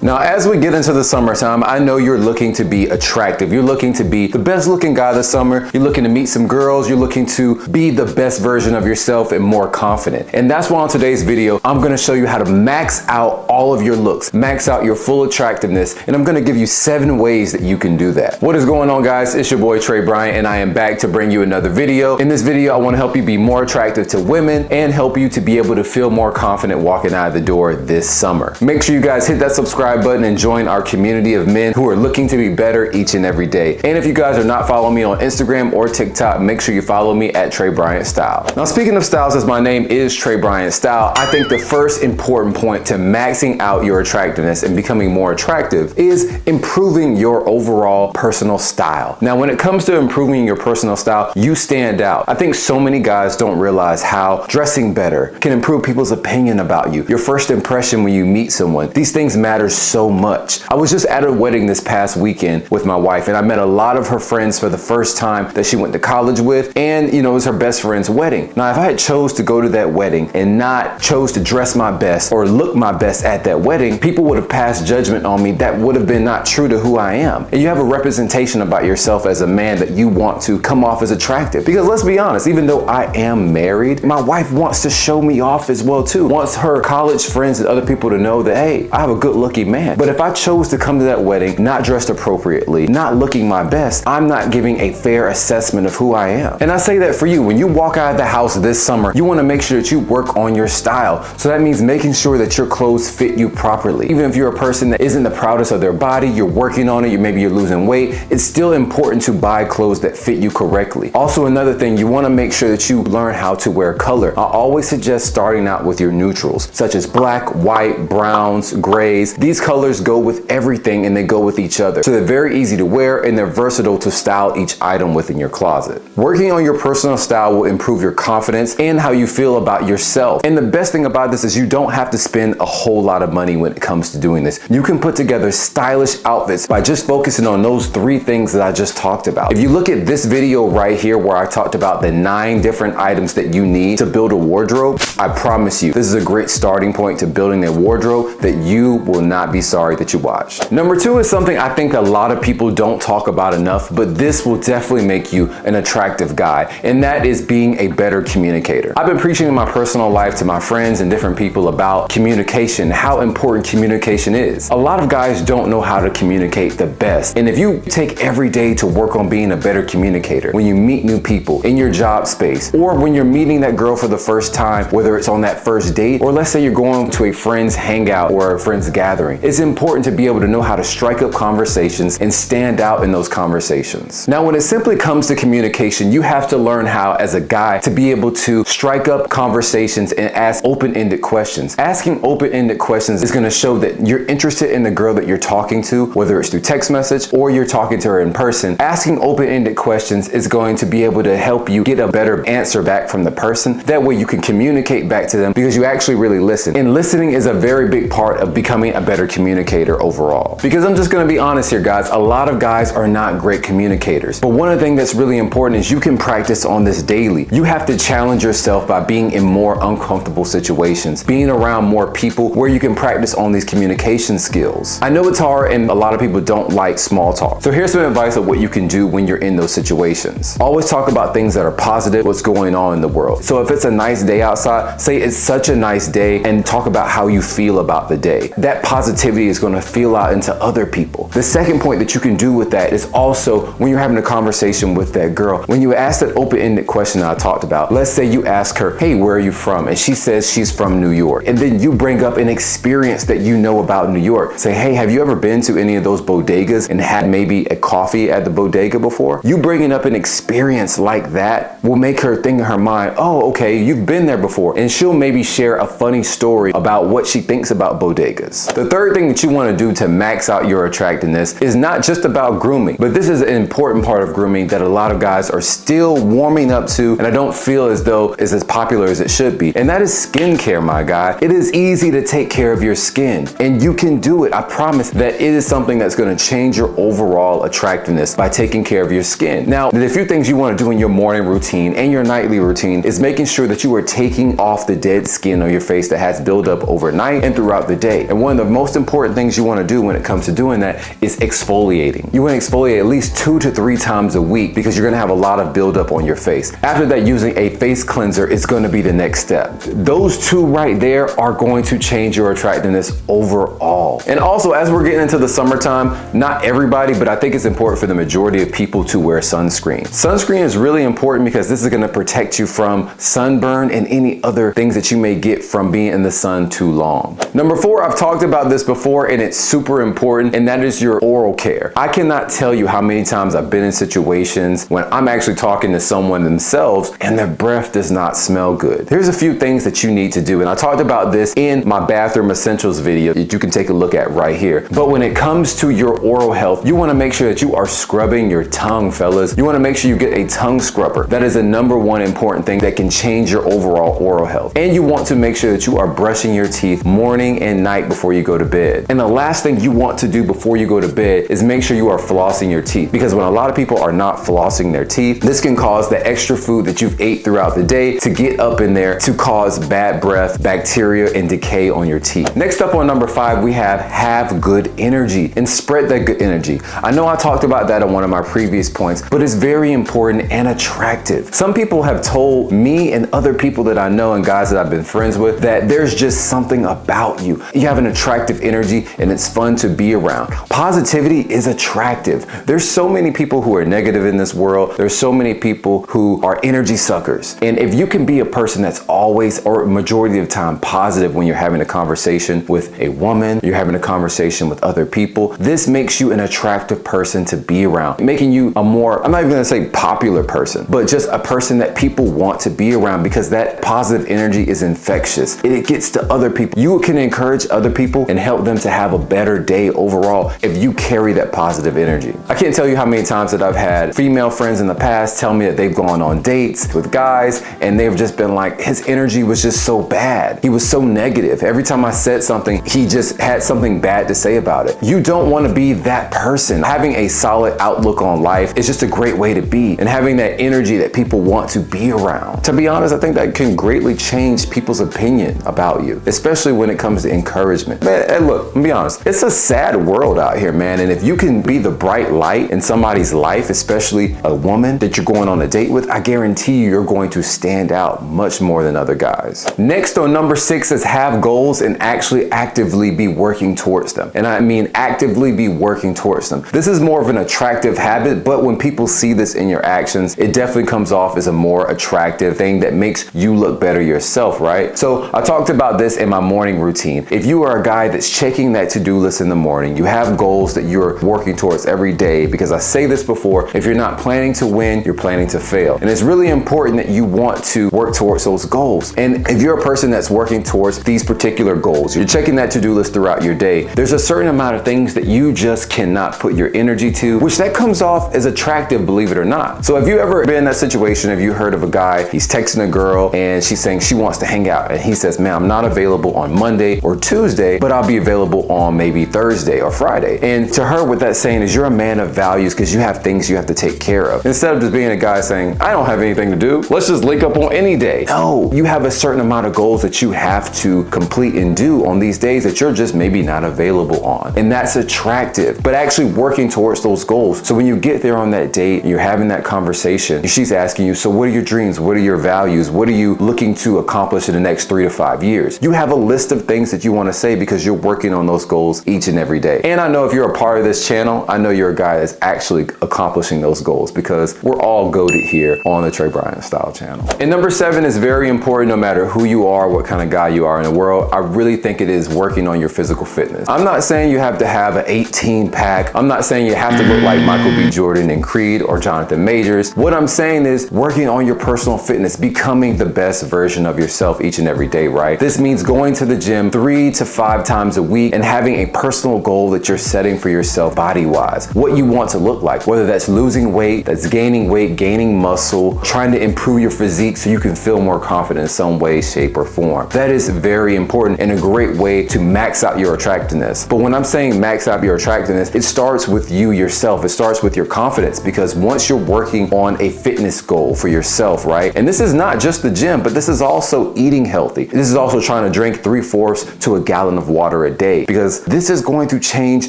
Now, as we get into the summertime, I know you're looking to be attractive. You're looking to be the best looking guy this summer. You're looking to meet some girls. You're looking to be the best version of yourself and more confident. And that's why on today's video, I'm gonna show you how to max out all of your looks, max out your full attractiveness, and I'm gonna give you 7 ways that you can do that. What is going on, guys? It's your boy Trey Bryant, and I am back to bring you another video. In this video, I wanna help you be more attractive to women and help you to be able to feel more confident walking out of the door this summer. Make sure you guys hit that subscribe button and join our community of men who are looking to be better each and every day. And if you guys are not following me on Instagram or TikTok, make sure you follow me at Trey Bryant Style. Now, speaking of styles, as my name is Trey Bryant Style, I think the first important point to maxing out your attractiveness and becoming more attractive is improving your overall personal style. Now, when it comes to improving your personal style, you stand out. I think so many guys don't realize how dressing better can improve people's opinion about you, your first impression when you meet someone. These things matter so much. I was just at a wedding this past weekend with my wife, and I met a lot of her friends for the first time that she went to college with, and it was her best friend's wedding. Now, if I had chose to go to that wedding and not chose to dress my best or look my best at that wedding, people would have passed judgment on me that would have been not true to who I am. And you have a representation about yourself as a man that you want to come off as attractive. Because let's be honest, even though I am married, my wife wants to show me off as well too. Wants her college friends and other people to know that, hey, I have a good looking man. But if I chose to come to that wedding not dressed appropriately, not looking my best, I'm not giving a fair assessment of who I am. And I say that for you. When you walk out of the house this summer, you want to make sure that you work on your style. So that means making sure that your clothes fit you properly. Even if you're a person that isn't the proudest of their body, you're working on it, maybe you're losing weight, it's still important to buy clothes that fit you correctly. Also, another thing, you want to make sure that you learn how to wear color. I always suggest starting out with your neutrals, such as black, white, browns, grays. These colors go with everything and they go with each other. So they're very easy to wear and they're versatile to style each item within your closet. Working on your personal style will improve your confidence and how you feel about yourself. And the best thing about this is you don't have to spend a whole lot of money when it comes to doing this. You can put together stylish outfits by just focusing on those 3 things that I just talked about. If you look at this video right here where I talked about the 9 different items that you need to build a wardrobe, I promise you, this is a great starting point to building a wardrobe that you will not be sorry that you watched. Number 2 is something I think a lot of people don't talk about enough, but this will definitely make you an attractive guy, and that is being a better communicator. I've been preaching in my personal life to my friends and different people about communication, how important communication is. A lot of guys don't know how to communicate the best, and if you take every day to work on being a better communicator, when you meet new people in your job space, or when you're meeting that girl for the first time, whether it's on that first date, or let's say you're going to a friend's hangout or a friend's gathering, it's important to be able to know how to strike up conversations and stand out in those conversations. Now, when it simply comes to communication, you have to learn how, as a guy, to be able to strike up conversations and ask open-ended questions. Asking open-ended questions is going to show that you're interested in the girl that you're talking to, whether it's through text message or you're talking to her in person. Asking open-ended questions is going to be able to help you get a better answer back from the person. That way you can communicate back to them because you actually really listen. And listening is a very big part of becoming a better communicator overall. Because I'm just going to be honest here, guys, a lot of guys are not great communicators. But one of the things that's really important is you can practice on this daily. You have to challenge yourself by being in more uncomfortable situations, being around more people where you can practice on these communication skills. I know it's hard and a lot of people don't like small talk. So here's some advice of what you can do when you're in those situations. Always talk about things that are positive, what's going on in the world. So if it's a nice day outside, say it's such a nice day and talk about how you feel about the day. That positivity is going to feel out into other people. The second point that you can do with that is also when you're having a conversation with that girl, when you ask that open-ended question that I talked about, let's say you ask her, hey, where are you from? And she says she's from New York. And then you bring up an experience that you know about New York. Say, hey, have you ever been to any of those bodegas and had maybe a coffee at the bodega before? You bringing up an experience like that will make her think in her mind, oh, okay, you've been there before. And she'll maybe share a funny story about what she thinks about bodegas. The third thing that you want to do to max out your attractiveness is not just about grooming, but this is an important part of grooming that a lot of guys are still warming up to, and I don't feel as though is as popular as it should be. And that is skincare, my guy. It is easy to take care of your skin, and you can do it. I promise that it is something that's going to change your overall attractiveness by taking care of your skin. Now, the few things you want to do in your morning routine and your nightly routine is making sure that you are taking off the dead skin on your face that has built up overnight and throughout the day. And one of the most most important things you want to do when it comes to doing that is exfoliating. You want to exfoliate at least 2 to 3 times a week because you're going to have a lot of buildup on your face. After that, using a face cleanser is going to be the next step. Those two right there are going to change your attractiveness overall. And also, as we're getting into the summertime, not everybody, but I think it's important for the majority of people to wear sunscreen. Sunscreen is really important because this is going to protect you from sunburn and any other things that you may get from being in the sun too long. Number 4, I've talked about this before and it's super important, and that is your oral care. I cannot tell you how many times I've been in situations when I'm actually talking to someone themselves and their breath does not smell good. Here's a few things that you need to do, and I talked about this in my bathroom essentials video that you can take a look at right here. But when it comes to your oral health, you want to make sure that you are scrubbing your tongue, fellas. You want to make sure you get a tongue scrubber. That is the number one important thing that can change your overall oral health. And you want to make sure that you are brushing your teeth morning and night before you go to bed. And the last thing you want to do before you go to bed is make sure you are flossing your teeth, because when a lot of people are not flossing their teeth, this can cause the extra food that you've ate throughout the day to get up in there to cause bad breath, bacteria, and decay on your teeth. Next up on number 5, we have good energy and spread that good energy. I know I talked about that on one of my previous points, but it's very important and attractive. Some people have told me and other people that I know and guys that I've been friends with that there's just something about you. You have an attractive energy and it's fun to be around. Positivity is attractive. There's so many people who are negative in this world. There's so many people who are energy suckers. And if you can be a person that's always, or majority of the time, positive when you're having a conversation with a woman, you're having a conversation with other people, this makes you an attractive person to be around, making you a more, I'm not even gonna say popular person, but just a person that people want to be around, because that positive energy is infectious. It gets to other people. You can encourage other people and help them to have a better day overall if you carry that positive energy. I can't tell you how many times that I've had female friends in the past tell me that they've gone on dates with guys and they've just been like, his energy was just so bad. He was so negative. Every time I said something, he just had something bad to say about it. You don't want to be that person. Having a solid outlook on life is just a great way to be, and having that energy that people want to be around. To be honest, I think that can greatly change people's opinion about you, especially when it comes to encouragement. Man, hey, look, let me be honest. It's a sad world out here, man. And if you can be the bright light in somebody's life, especially a woman that you're going on a date with, I guarantee you're going to stand out much more than other guys. Next on number 6 is have goals and actually actively be working towards them. And I mean actively be working towards them. This is more of an attractive habit, but when people see this in your actions, it definitely comes off as a more attractive thing that makes you look better yourself, right? So I talked about this in my morning routine. If you are a guy that's checking that to-do list in the morning, you have goals that you're working towards every day, because I say this before, if you're not planning to win, you're planning to fail. And it's really important that you want to work towards those goals. And if you're a person that's working towards these particular goals, you're checking that to-do list throughout your day, there's a certain amount of things that you just cannot put your energy to, which that comes off as attractive, believe it or not. So if you ever been in that situation, have you heard of a guy, he's texting a girl and she's saying she wants to hang out, and he says, man, I'm not available on Monday or Tuesday, but I'll be available on maybe Thursday or Friday. And to her, what that's saying is you're a man of values because you have things you have to take care of. Instead of just being a guy saying, I don't have anything to do, let's just link up on any day. No, you have a certain amount of goals that you have to complete and do on these days that you're just maybe not available on. And that's attractive, but actually working towards those goals. So when you get there on that date, you're having that conversation, she's asking you, so what are your dreams? What are your values? What are you looking to accomplish in the next 3 to 5 years? You have a list of things that you want to say because you're working on those goals each and every day. And I know if you're a part of this channel, I know you're a guy that's actually accomplishing those goals, because we're all goated here on the Trey Bryant Style channel. And number 7 is very important, no matter who you are, what kind of guy you are in the world. I really think it is working on your physical fitness. I'm not saying you have to have an 18-pack. I'm not saying you have to look like Michael B. Jordan and Creed or Jonathan Majors. What I'm saying is working on your personal fitness, becoming the best version of yourself each and every day, right? This means going to the gym 3 to 5 times a week and having a personal goal that you're setting for yourself body-wise. What you want to look like, whether that's losing weight, that's gaining weight, gaining muscle, trying to improve your physique so you can feel more confident in some way, shape, or form. That is very important and a great way to max out your attractiveness. But when I'm saying max out your attractiveness, it starts with you yourself. It starts with your confidence, because once you're working on a fitness goal for yourself, right? And this is not just the gym, but this is also eating healthy. This is also trying to drink 3/4 to a gallon of water water a day, because this is going to change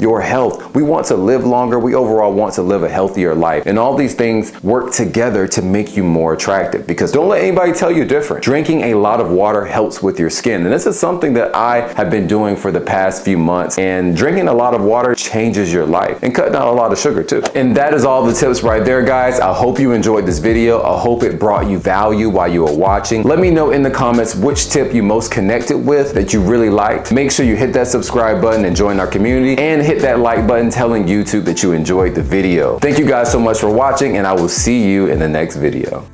your health. We want to live longer. We overall want to live a healthier life. And all these things work together to make you more attractive, because don't let anybody tell you different. Drinking a lot of water helps with your skin. And this is something that I have been doing for the past few months. And drinking a lot of water changes your life, and cutting out a lot of sugar too. And that is all the tips right there, guys. I hope you enjoyed this video. I hope it brought you value while you were watching. Let me know in the comments which tip you most connected with, that you really liked. Make sure you hit that subscribe button and join our community, and hit that like button telling YouTube that you enjoyed the video. Thank you guys so much for watching, and I will see you in the next video.